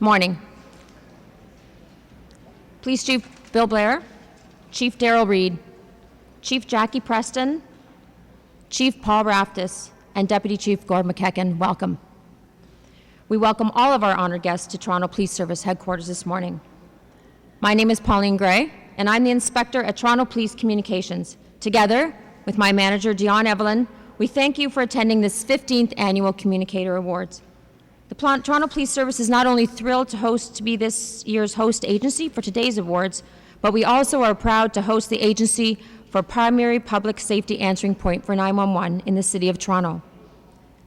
Morning. Police Chief Bill Blair, Chief Darrell Reed, Chief Jackie Preston, Chief Paul Raftis, and Deputy Chief Gord McKechnie, welcome. We welcome all of our honored guests to Toronto Police Service headquarters this morning. My name is Pauline Gray, and I'm the Inspector at Toronto Police Communications. Together with my manager, Dion Evelyn, we thank you for attending this 15th Annual Communicator Awards. The Toronto Police Service is not only thrilled to be this year's host agency for today's awards, but we also are proud to host the agency for primary public safety answering point for 911 in the City of Toronto.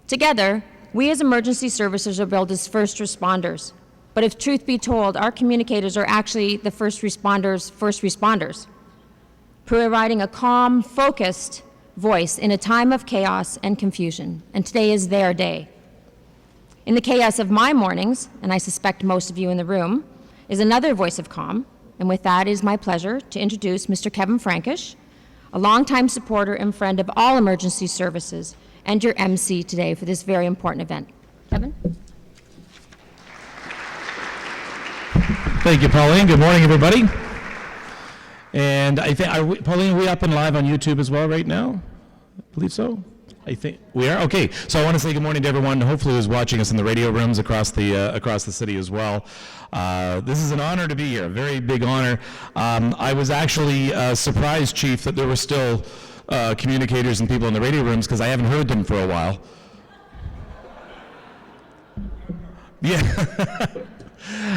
Together, we as emergency services are billed as first responders. But if truth be told, our communicators are actually the first responders, providing a calm, focused voice in a time of chaos and confusion. And today is their day. In the chaos of my mornings, and I suspect most of you in the room, is another voice of calm. And with that, it is my pleasure to introduce Mr. Kevin Frankish, a longtime supporter and friend of all emergency services, and your MC today for this very important event. Kevin? Thank you, Pauline. Good morning, everybody. And I think, Pauline, are we up and live on YouTube as well right now? I believe so. I think we are. Okay, so I want to say good morning to everyone, hopefully who's watching us in the radio rooms across the city as well. This is an honor to be here, a very big honor. I was actually surprised, Chief, that there were still communicators and people in the radio rooms because I haven't heard them for a while. Yeah.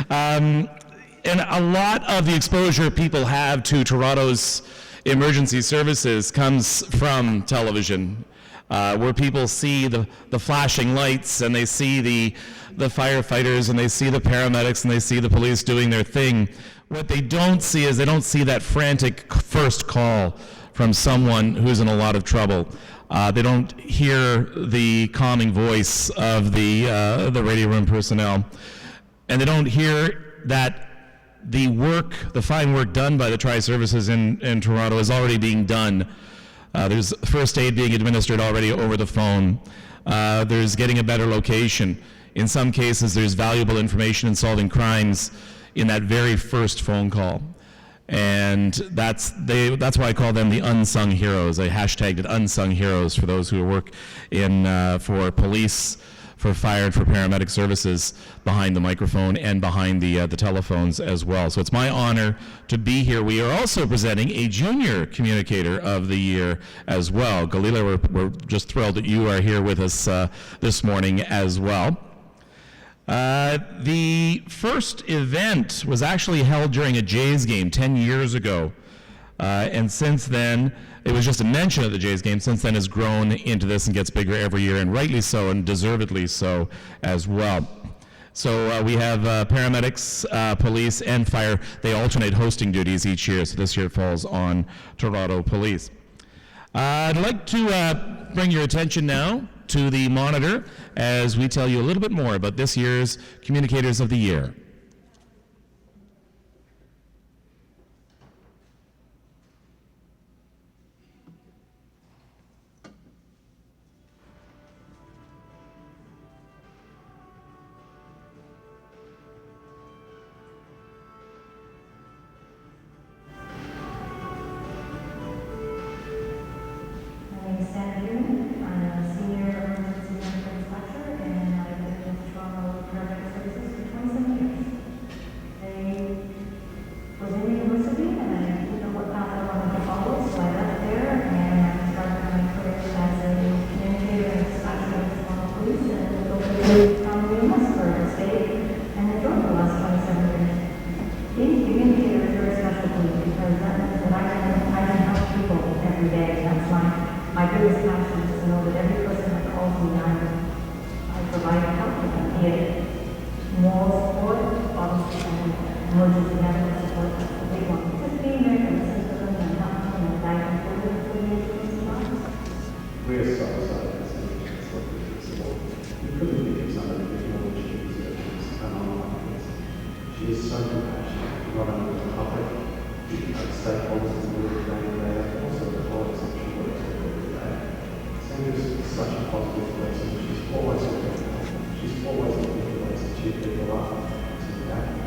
And a lot of the exposure people have to Toronto's emergency services comes from television. Where people see the flashing lights and they see the firefighters and they see the paramedics and they see the police doing their thing. What they don't see is they don't see that frantic first call from someone who's in a lot of trouble. They don't hear the calming voice of the radio room personnel. And they don't hear that the fine work done by the Tri-Services in Toronto is already being done. There's first aid being administered already over the phone. There's getting a better location. In some cases, there's valuable information in solving crimes in that very first phone call. And that's why I call them the unsung heroes. I hashtagged it unsung heroes for those who work for police, for fire, and for paramedic services behind the microphone and behind the telephones as well. So it's my honor to be here. We are also presenting a junior communicator of the year as well. Galila, we're just thrilled that you are here with us this morning as well. The first event was actually held during a Jays game 10 years ago. And since then, it was just a mention of the Jays game. Since then, has grown into this and gets bigger every year, and rightly so, and deservedly so as well. So we have paramedics, police, and fire. They alternate hosting duties each year. So this year falls on Toronto Police. I'd like to bring your attention now to the monitor as we tell you a little bit more about this year's Communicators of the Year.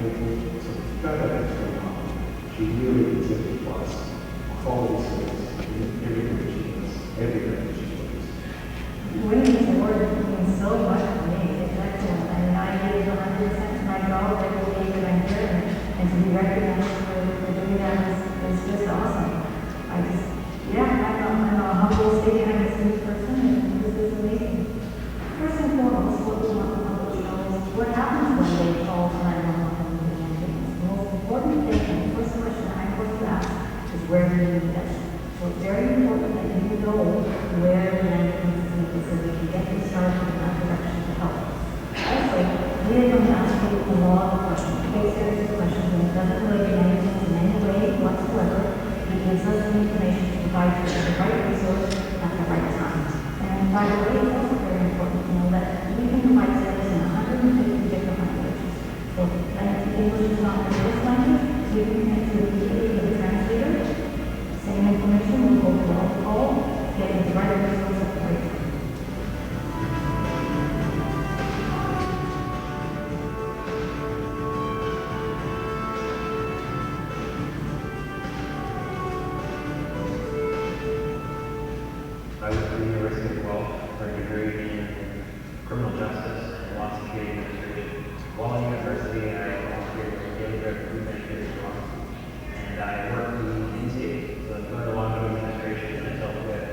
So the fact that that's going on, she really considers plus quality service in everything that she does, everything that she does. Winning this award means so much to me. It's excellent. I mean, I give 100% to my job every day that I'm here, and to be recognized for doing that is just awesome. I'm a humble state kind of sweet person, and this is amazing. First and foremost, what we want the public to know is what happens when they call 911 and the ambulance. The most important thing, and the first question I'm going to ask, is where do you need us? So it's very important that you know where the ambulance is needed so we can get you started in that direction to help. Also, we are going to ask you a lot of questions, very serious questions, and it doesn't relate to anything in any way whatsoever. It gives us the information to provide you with the right resource at the right time. And by the way, it's also very important to know that we can provide service in 150 different languages. So if English is not the first language, we can connect to the translator. Same information will go throughout the call, getting the right resource at the right time. I went to the University of Guelph for a degree in criminal justice and law security administration. While in university, I volunteered for Communicator for many years as well. And I worked in intake, so I learned a lot of administration, and I dealt with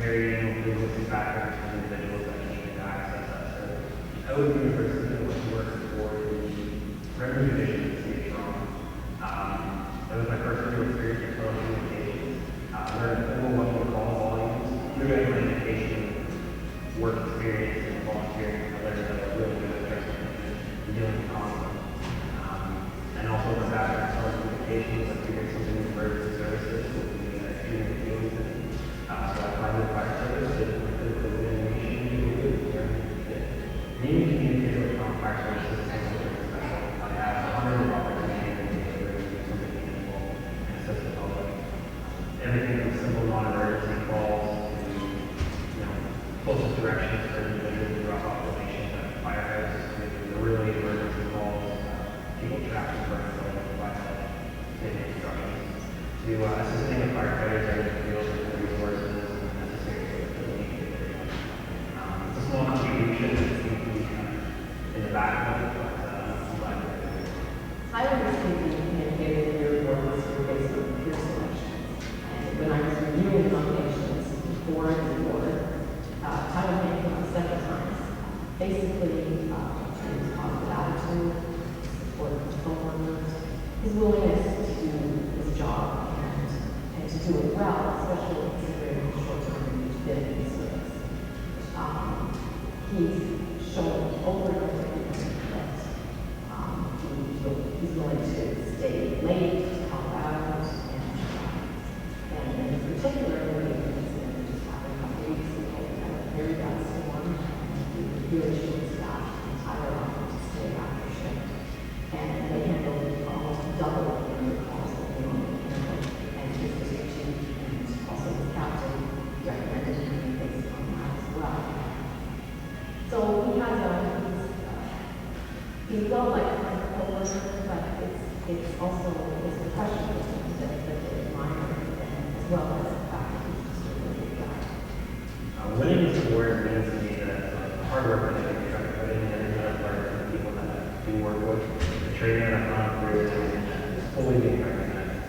varying linguistic backgrounds from individuals that needed to access that service. I was at university and went to work for the revenue division in the city of Toronto. That was my first real experience in telecommunications. I learned over what we call volumes. Through my education, work experience, and volunteering, I learned that I was really good at stress management and dealing with conflict. And also my background in telecommunications, I figured something in emergency services would be extremely appealing to me. So I applied to the fire service, did my physical examination, and it was very good. Being a communicator with Toronto Fire Services is something very special. I have hundreds of opportunities to do something meaningful and assist the public. Everything from simple non-emergency calls closest directions for individuals to drop off donations at firehouses, the really emergency calls, people trapped in burning buildings, provide safety instructions, to assisting the firefighters out in the field with the resources necessary for the immediate area. It's a small contribution that seems to be in the background, but I'm glad to do it. I understand the communicator in your work was based on peer selections. And when I was reviewing nominations before and before, Tyler came from several times. Basically, his positive attitude, support of his coworkers, his willingness to do his job and to do it well, especially considering the short-term he's been in service. He's shown over and over again that he's willing to stay late, to help out, and in particular, when he just happened a couple weeks ago, very bad storm, and we really short staffed the entire office to stay after shift. And they handled almost double the number of calls that they normally handle. And his district chief and also the captain recommended him based on that as well. So he has he's well liked by the coworkers, but it's also his professionalism that they admire, as well as the fact that he's just a really good guy. Winning this award means to me that the hard work that I try to put in and that I've learned from the people that I do work with, the training that I've gone through, is fully being recognized.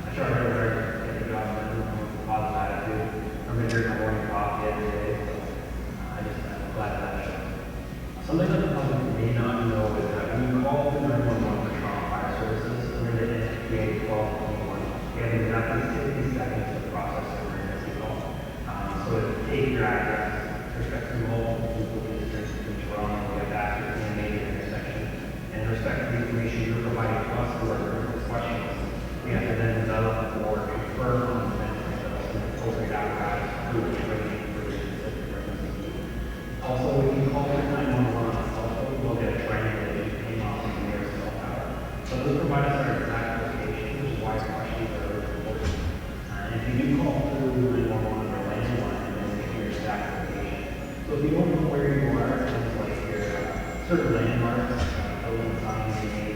I try really hard to get the job done with a positive attitude. I'm going to drink my morning coffee every day, so I'm glad that shows. Something that the public may not know is that when you call the 911 for Toronto Fire Services under the NFPA 1221, you have exactly 60 seconds to process an emergency call. So to take your address, respect to multiple people districts in Toronto, we have access to a major intersection, and in respect to the information you're providing to us who are critical questions, we have to then develop or confirm on the benefits of an appropriate apparatus through training for your specific emergency. Also, when you call 911 on a cell phone, we'll get a triangulation that came off of the nearest cell tower. So those provide us our exact location, which is why questions are really important. And if you do call through 911 or landline, then we can your exact location. So if you don't know where you are, things like your certain landmarks, building signs, you may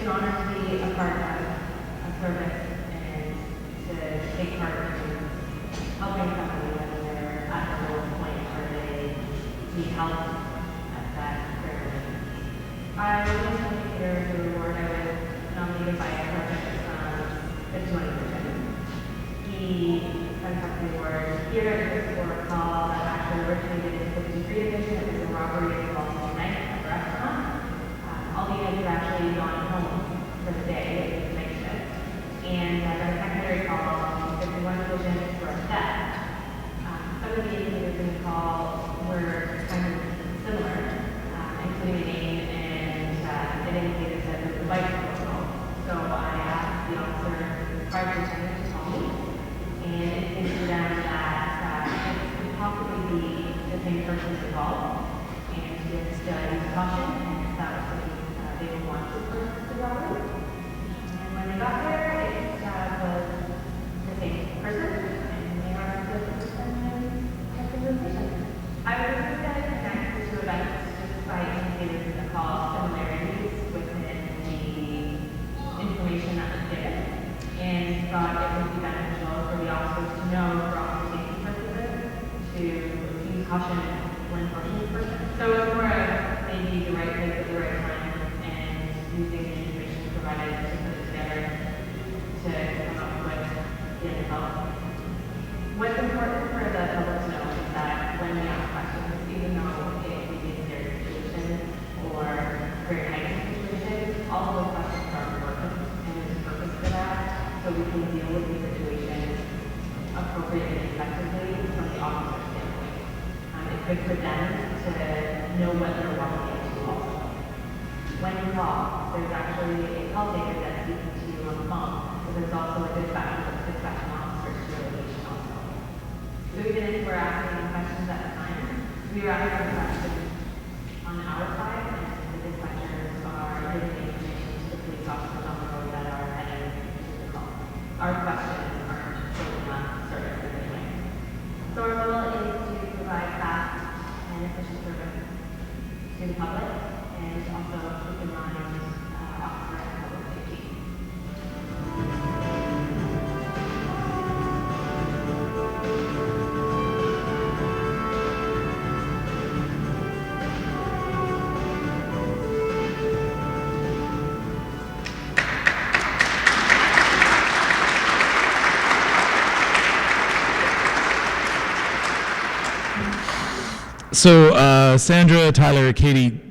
an honor to be a part of a service and to take part in helping somebody when they're at the lowest point where they need help at that very moment. I was Communicator to award. I was nominated by a project this 20%. He sent up the award here just for a call that actually originated in 53 Division. It was a robbery involving a night at a restaurant. All the units had actually gone home for the day. It was night shift. And I got a secondary call in 51 Division for a theft. Some of the indicators in the call were kind of similar, including a name, and it indicated that it was a bike protocol. So I asked the officer, prior to to call me, and it seems to them that it could possibly be the same person involved, and just use caution, and that was something they would want to put the robbery. And when they got there, it was the same person, and they are the person in representation. I was going to connect the two events just by indicating in the call similarities within the information that was given, and thought it would be beneficial for the officers to know for officer safety purposes to use caution when approaching the person. So it's more of maybe the right place at the right time and using the information provided to put it together to come up with the end result. What's important for the public to know is that when we ask questions, even though it may be a scary situation or very heightened situation, all of those questions are important, and there's a purpose for that, so we can deal with the situation appropriately and effectively from the officer's standpoint. It's good for them to know what they're walking into also. When you call, there's actually a call taker that's speaking to you on the phone, but there's also a dispatching officer to your location also. So even if we're asking questions at the time, we are asking questions on our side, and the dispatchers are giving the information to the police officers on the road that are heading to the call. Our questions aren't taking up service in any way. So our goal is to provide fast and efficient service to the public, and also keep in mind officer and public safety. So, Sandra, Tyler, Katie,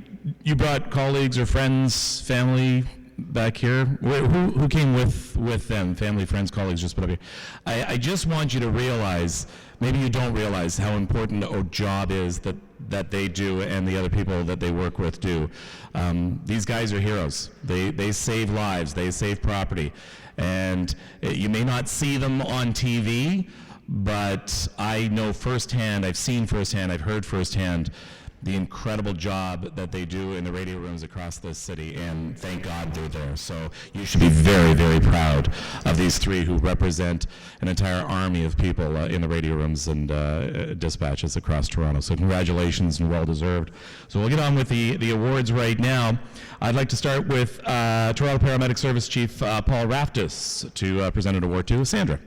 you brought colleagues or friends, family back here. Who came with them? Family, friends, colleagues, just put up here. I just want you to realize, maybe you don't realize how important a job is that they do and the other people that they work with do. These guys are heroes. They save lives, they save property. And you may not see them on TV, but I know firsthand, I've seen firsthand, I've heard firsthand the incredible job that they do in the radio rooms across this city, and thank God they're there. So you should be very, very proud of these three who represent an entire army of people in the radio rooms and dispatches across Toronto. So congratulations and well deserved. So we'll get on with the awards right now. I'd like to start with Toronto Paramedic Service Chief Paul Raftis to present an award to Sandra.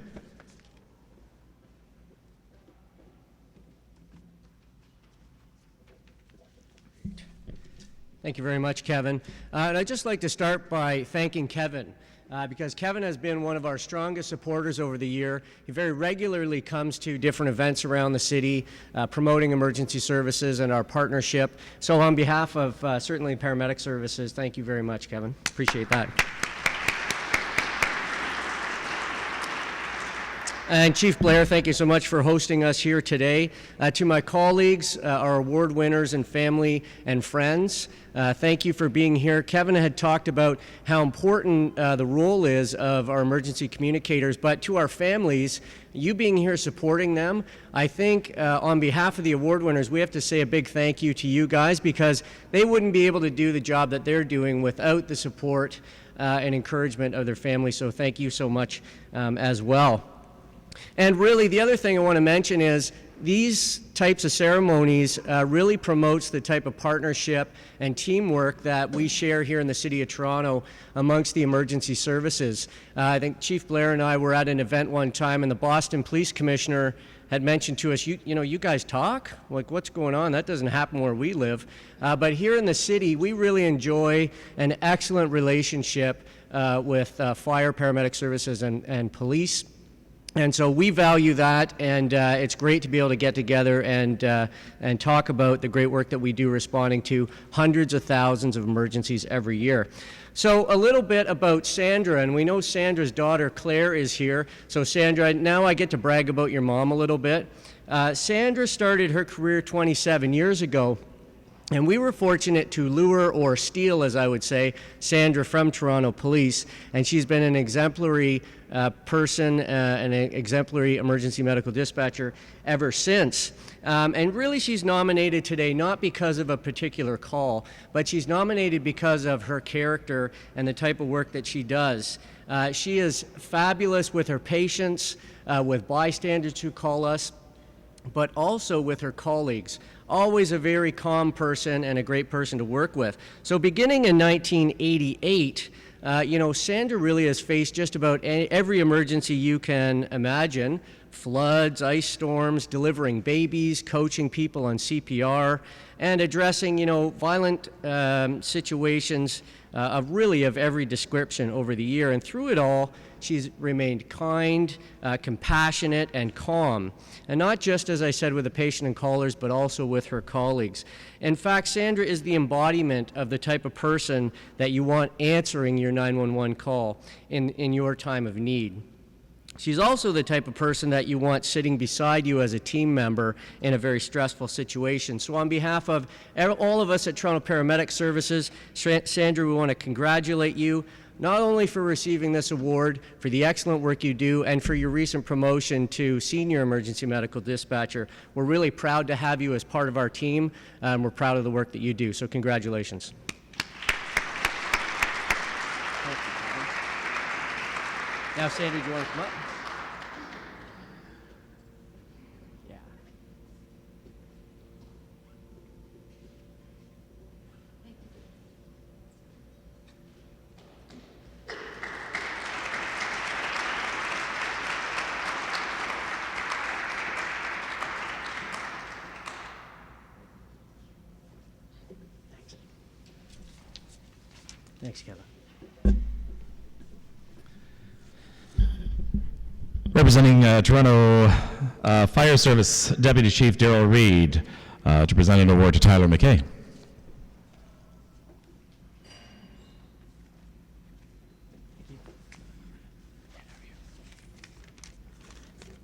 Thank you very much, Kevin. And I'd just like to start by thanking Kevin, because Kevin has been one of our strongest supporters over the year. He very regularly comes to different events around the city, promoting emergency services and our partnership. So on behalf of certainly Paramedic Services, thank you very much, Kevin. Appreciate that. And Chief Blair, thank you so much for hosting us here today. To my colleagues, our award winners and family and friends, thank you for being here. Kevin had talked about how important the role is of our emergency communicators, but to our families, you being here supporting them, I think on behalf of the award winners, we have to say a big thank you to you guys, because they wouldn't be able to do the job that they're doing without the support and encouragement of their families. So thank you so much as well. And really, the other thing I want to mention is these types of ceremonies really promotes the type of partnership and teamwork that we share here in the City of Toronto amongst the emergency services. I think Chief Blair and I were at an event one time, and the Boston Police Commissioner had mentioned to us, you know, you guys talk? Like, what's going on? That doesn't happen where we live. But here in the city, we really enjoy an excellent relationship with fire, paramedic services, and police. And so we value that, and it's great to be able to get together and talk about the great work that we do responding to hundreds of thousands of emergencies every year. So a little bit about Sandra, and we know Sandra's daughter Claire is here. So Sandra, now I get to brag about your mom a little bit. Sandra started her career 27 years ago, and we were fortunate to lure, or steal, as I would say, Sandra from Toronto Police, and she's been an exemplary person, an exemplary emergency medical dispatcher ever since. And really she's nominated today not because of a particular call, but she's nominated because of her character and the type of work that she does. She is fabulous with her patients, with bystanders who call us, but also with her colleagues. Always a very calm person and a great person to work with. So beginning in 1988, Sandra really has faced just about every emergency you can imagine: floods, ice storms, delivering babies, coaching people on CPR, and addressing, violent situations of every description over the year. And through it all, she's remained kind, compassionate, and calm. And not just, as I said, with the patient and callers, but also with her colleagues. In fact, Sandra is the embodiment of the type of person that you want answering your 911 call in your time of need. She's also the type of person that you want sitting beside you as a team member in a very stressful situation. So on behalf of all of us at Toronto Paramedic Services, Sandra, we want to congratulate you, not only for receiving this award, for the excellent work you do, and for your recent promotion to Senior Emergency Medical Dispatcher. We're really proud to have you as part of our team, and we're proud of the work that you do, so congratulations. Now, Sandra, do you want to come up? Yeah. Thanks, Kevin. Representing Toronto Fire Service Deputy Chief Daryl Reed to present an award to Tyler McKay.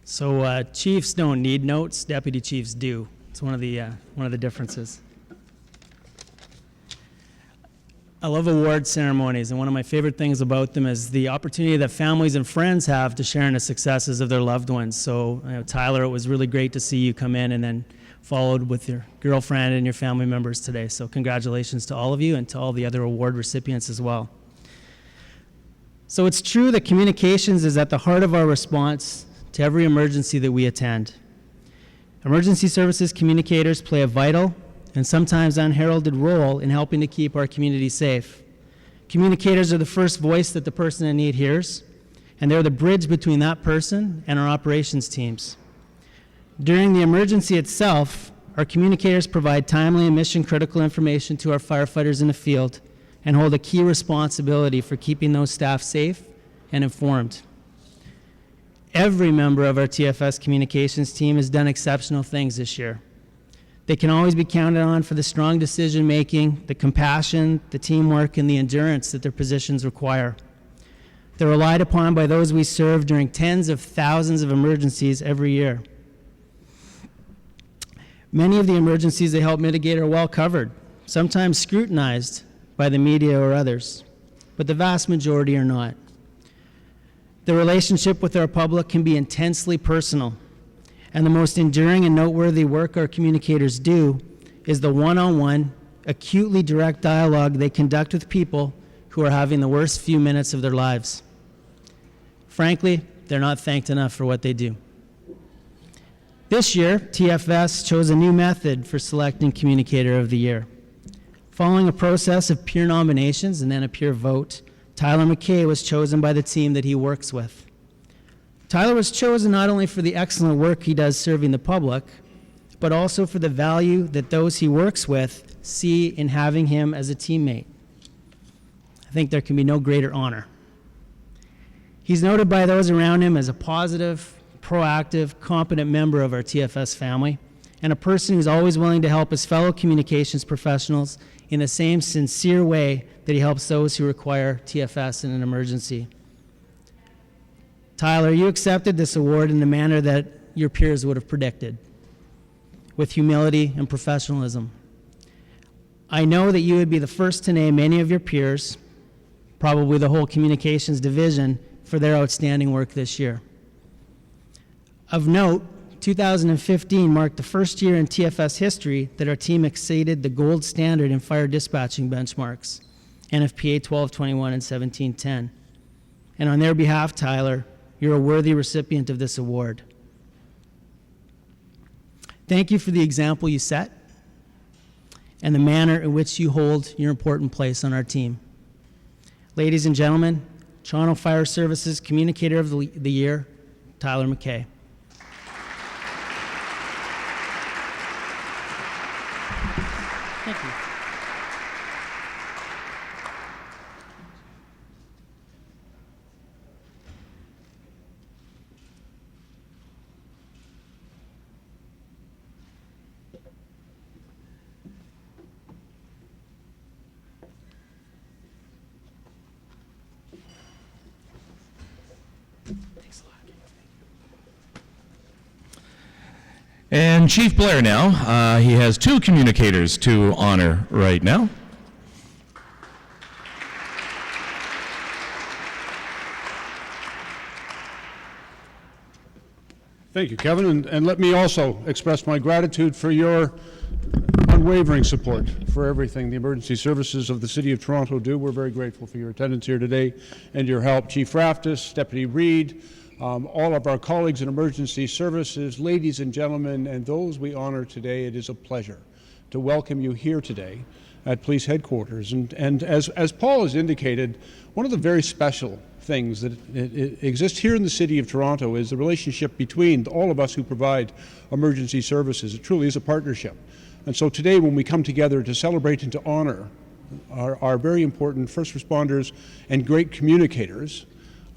So chiefs don't need notes, deputy chiefs do. It's one of the differences. I love award ceremonies, and one of my favorite things about them is the opportunity that families and friends have to share in the successes of their loved ones. So, Tyler, it was really great to see you come in and then followed with your girlfriend and your family members today. So congratulations to all of you and to all the other award recipients as well. So it's true that communications is at the heart of our response to every emergency that we attend. Emergency services communicators play a vital and sometimes unheralded role in helping to keep our community safe. Communicators are the first voice that the person in need hears, and they're the bridge between that person and our operations teams. During the emergency itself, our communicators provide timely and mission-critical information to our firefighters in the field and hold a key responsibility for keeping those staff safe and informed. Every member of our TFS communications team has done exceptional things this year. They can always be counted on for the strong decision-making, the compassion, the teamwork, and the endurance that their positions require. They're relied upon by those we serve during tens of thousands of emergencies every year. Many of the emergencies they help mitigate are well covered, sometimes scrutinized by the media or others, but the vast majority are not. The relationship with our public can be intensely personal, and the most enduring and noteworthy work our communicators do is the one-on-one, acutely direct dialogue they conduct with people who are having the worst few minutes of their lives. Frankly, they're not thanked enough for what they do. This year, TFS chose a new method for selecting Communicator of the Year. Following a process of peer nominations and then a peer vote, Tyler McKay was chosen by the team that he works with. Tyler was chosen not only for the excellent work he does serving the public, but also for the value that those he works with see in having him as a teammate. I think there can be no greater honor. He's noted by those around him as a positive, proactive, competent member of our TFS family, and a person who's always willing to help his fellow communications professionals in the same sincere way that he helps those who require TFS in an emergency. Tyler, you accepted this award in the manner that your peers would have predicted, with humility and professionalism. I know that you would be the first to name many of your peers, probably the whole communications division, for their outstanding work this year. Of note, 2015 marked the first year in TFS history that our team exceeded the gold standard in fire dispatching benchmarks, NFPA 1221 and 1710. And on their behalf, Tyler, you're a worthy recipient of this award. Thank you for the example you set and the manner in which you hold your important place on our team. Ladies and gentlemen, Toronto Fire Services Communicator of the Year, Tyler McKay. Thank you. And Chief Blair now, he has 2 communicators to honor right now. Thank you, Kevin, and let me also express my gratitude for your unwavering support for everything the emergency services of the City of Toronto do. We're very grateful for your attendance here today and your help. Chief Raftis, Deputy Reid, all of our colleagues in emergency services, ladies and gentlemen, and those we honor today, it is a pleasure to welcome you here today at Police Headquarters. And as Paul has indicated, one of the very special things that exists here in the City of Toronto is the relationship between all of us who provide emergency services. It truly is a partnership. And so today, when we come together to celebrate and to honor our very important first responders and great communicators,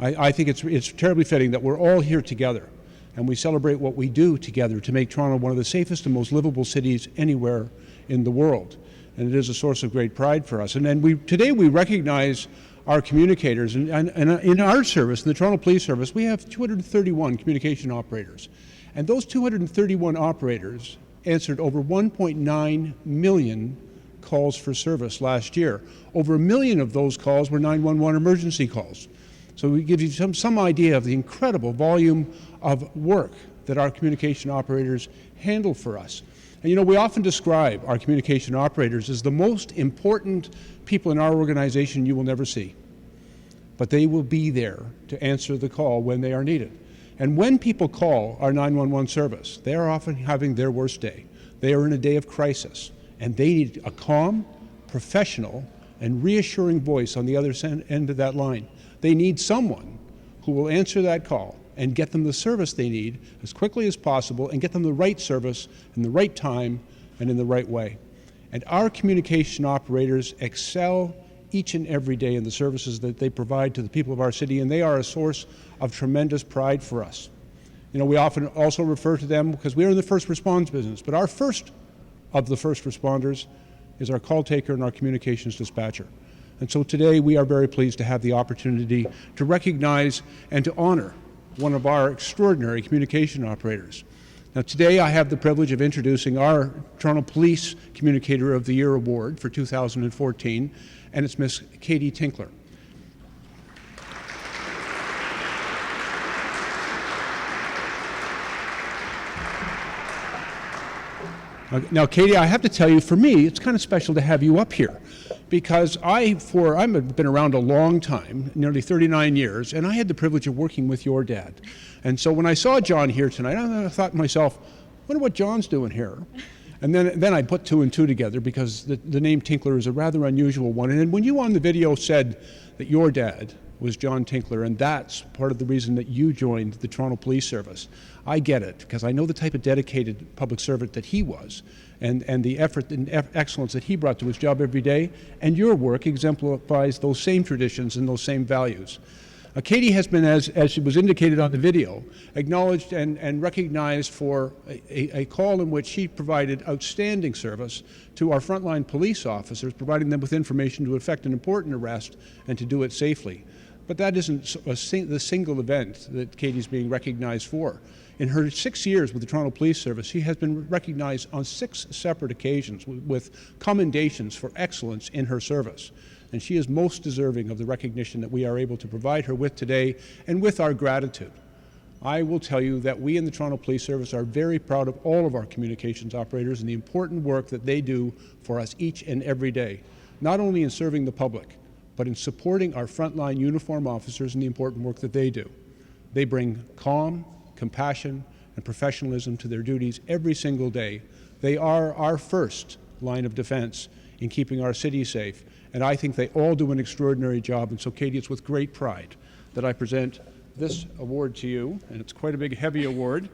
I think it's terribly fitting that we're all here together and we celebrate what we do together to make Toronto one of the safest and most livable cities anywhere in the world. And it is a source of great pride for us. And then today we recognize our communicators, and in our service, in the Toronto Police Service, we have 231 communication operators. And those 231 operators answered over 1.9 million calls for service last year. Over 1 million of those calls were 911 emergency calls. So we give you some idea of the incredible volume of work that our communication operators handle for us. And you know, we often describe our communication operators as the most important people in our organization you will never see. But they will be there to answer the call when they are needed. And when people call our 911 service, they are often having their worst day. They are in a day of crisis, and they need a calm, professional, and reassuring voice on the other end of that line. They need someone who will answer that call and get them the service they need as quickly as possible and get them the right service in the right time and in the right way. And our communication operators excel each and every day in the services that they provide to the people of our city, and they are a source of tremendous pride for us. You know, we often also refer to them because we are in the first response business, but our first of the first responders is our call taker and our communications dispatcher. And so today we are very pleased to have the opportunity to recognize and to honor one of our extraordinary communication operators. Now today I have the privilege of introducing our Toronto Police Communicator of the Year Award for 2014, and it's Miss Katie Tinkler. Now, Katie, I have to tell you, for me, it's kind of special to have you up here because I've been around a long time, nearly 39 years, and I had the privilege of working with your dad. And so when I saw John here tonight, I thought to myself, wonder what John's doing here. And then I put two and two together because the name Tinkler is a rather unusual one. And when you on the video said that your dad was John Tinkler, and that's part of the reason that you joined the Toronto Police Service, I get it, because I know the type of dedicated public servant that he was, and the effort and excellence that he brought to his job every day, and your work exemplifies those same traditions and those same values. Katie has been, as was indicated on the video, acknowledged and recognized for a call in which she provided outstanding service to our frontline police officers, providing them with information to effect an important arrest and to do it safely. But that isn't the single event that Katie's being recognized for. In her 6 years with the Toronto Police Service, she has been recognized on 6 separate occasions with commendations for excellence in her service. And she is most deserving of the recognition that we are able to provide her with today, and with our gratitude. I will tell you that we in the Toronto Police Service are very proud of all of our communications operators and the important work that they do for us each and every day, not only in serving the public, but in supporting our frontline uniform officers and the important work that they do. They bring calm, compassion, and professionalism to their duties every single day. They are our first line of defense in keeping our city safe. And I think they all do an extraordinary job. And so, Katie, it's with great pride that I present this award to you. And it's quite a big, heavy award.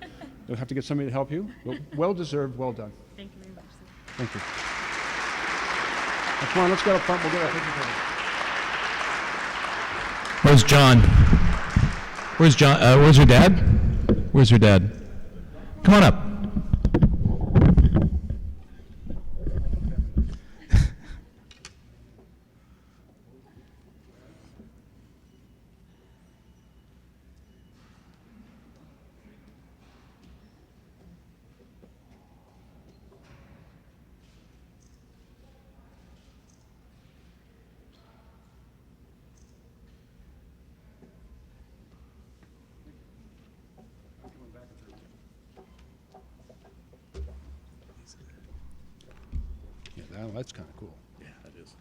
You'll have to get somebody to help you. Well deserved, well done. Thank you very much, sir. Thank you. Now, come on, let's go up front. We'll get our picture taken. Where's John? Where's John? Where's your dad? Where's your dad? Come on up. That's kind of cool. Yeah, that is.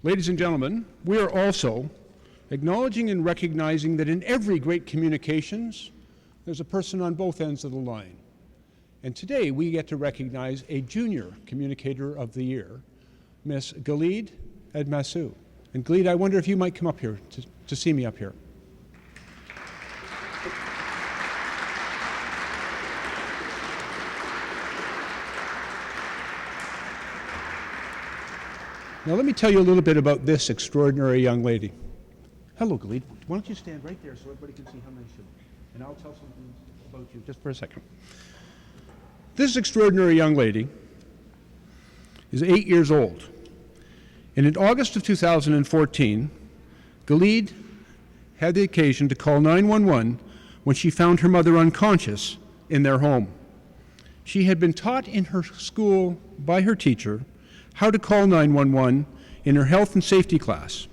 Ladies and gentlemen, we are also acknowledging and recognizing that in every great communications, there's a person on both ends of the line. And today we get to recognize a junior communicator of the year, Miss Galid Edmasu. And Galid, I wonder if you might come up here to see me up here. Now let me tell you a little bit about this extraordinary young lady. Hello, Galid. Why don't you stand right there so everybody can see how nice you look? And I'll tell something about you just for a second. This extraordinary young lady is 8 years old. And in August of 2014, Galid had the occasion to call 911 when she found her mother unconscious in their home. She had been taught in her school by her teacher how to call 911 in her health and safety class.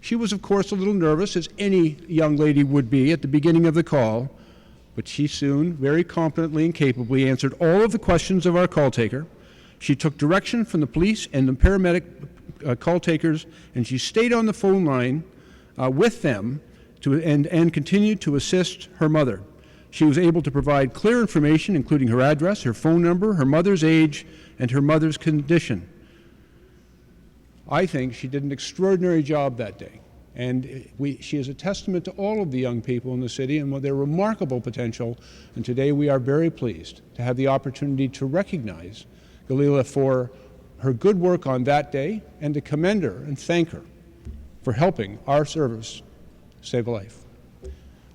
She was, of course, a little nervous, as any young lady would be at the beginning of the call, but she soon, very competently and capably, answered all of the questions of our call taker. She took direction from the police and the paramedic call takers, and she stayed on the phone line with them and continued to assist her mother. She was able to provide clear information, including her address, her phone number, her mother's age, and her mother's condition. I think she did an extraordinary job that day. And she is a testament to all of the young people in the city and their remarkable potential. And today we are very pleased to have the opportunity to recognize Galila for her good work on that day and to commend her and thank her for helping our service save a life.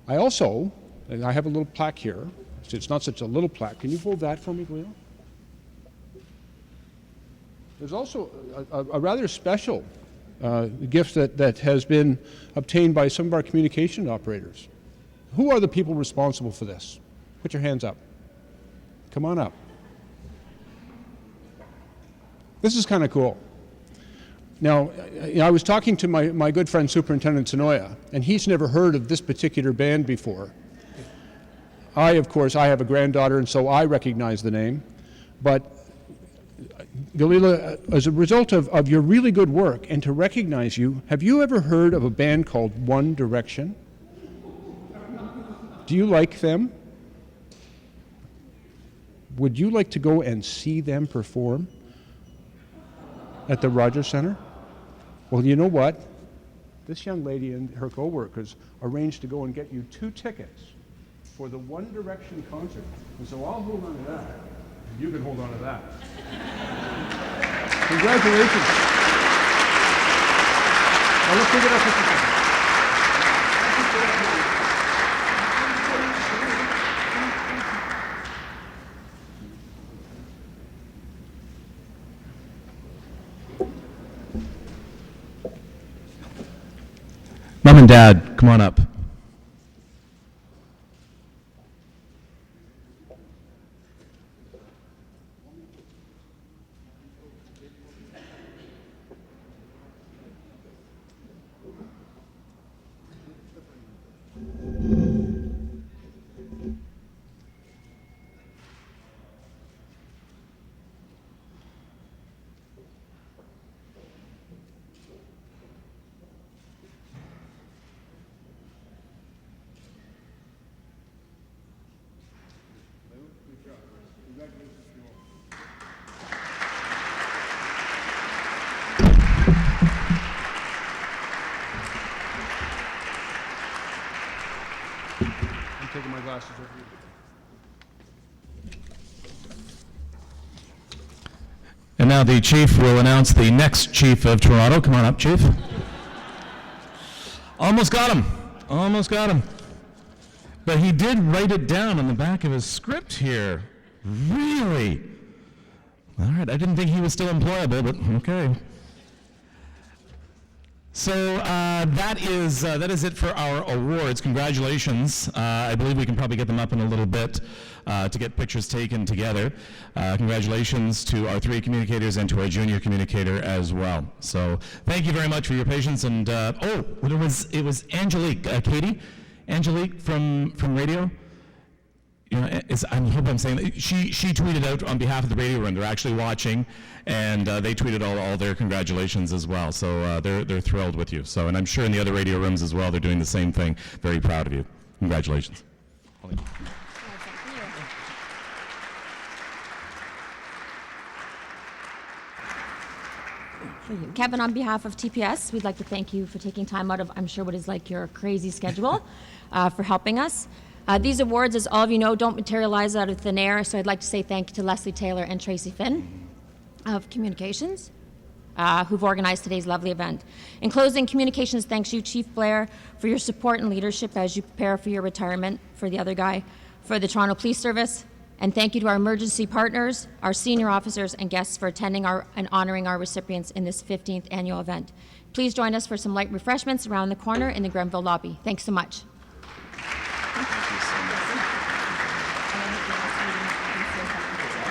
I have a little plaque here. It's not such a little plaque. Can you hold that for me, Galila? There's also a rather special gift that has been obtained by some of our communication operators. Who are the people responsible for this? Put your hands up. Come on up. This is kind of cool. Now, I was talking to my good friend Superintendent Sonoya, and he's never heard of this particular band before. Of course, I have a granddaughter, and so I recognize the name. But Galila, as a result of your really good work and to recognize you, have you ever heard of a band called One Direction? Do you like them? Would you like to go and see them perform at the Rogers Center? Well, you know what? This young lady and her co-workers arranged to go and get you 2 tickets for the One Direction concert. And so I'll hold on to that, and you can hold on to that. Congratulations. Now let's take it up just a second. Mom and Dad, come on up. I'm taking my glasses over here. And now the Chief will announce the next Chief of Toronto. Come on up, Chief. Almost got him. Almost got him. But he did write it down on the back of his script here. Really? All right, I didn't think he was still employable, but okay. So that is it for our awards. Congratulations. I believe we can probably get them up in a little bit to get pictures taken together. Congratulations to our 3 communicators and to our junior communicator as well. So thank you very much for your patience. And it was Angelique, Katie, Angelique from radio. You know, I hope I'm saying that. She tweeted out on behalf of the radio room. They're actually watching, and they tweeted all their congratulations as well. So they're thrilled with you. So, and I'm sure in the other radio rooms as well, they're doing the same thing. Very proud of you. Congratulations. Kevin, on behalf of TPS, we'd like to thank you for taking time out of, I'm sure, what is like your crazy schedule for helping us. These awards, as all of you know, don't materialize out of thin air, so I'd like to say thank you to Leslie Taylor and Tracy Finn of Communications, who've organized today's lovely event. In closing, Communications thanks you, Chief Blair, for your support and leadership as you prepare for your retirement, for the other guy, for the Toronto Police Service, and thank you to our emergency partners, our senior officers, and guests for attending and honoring our recipients in this 15th annual event. Please join us for some light refreshments around the corner in the Grenville lobby. Thanks so much.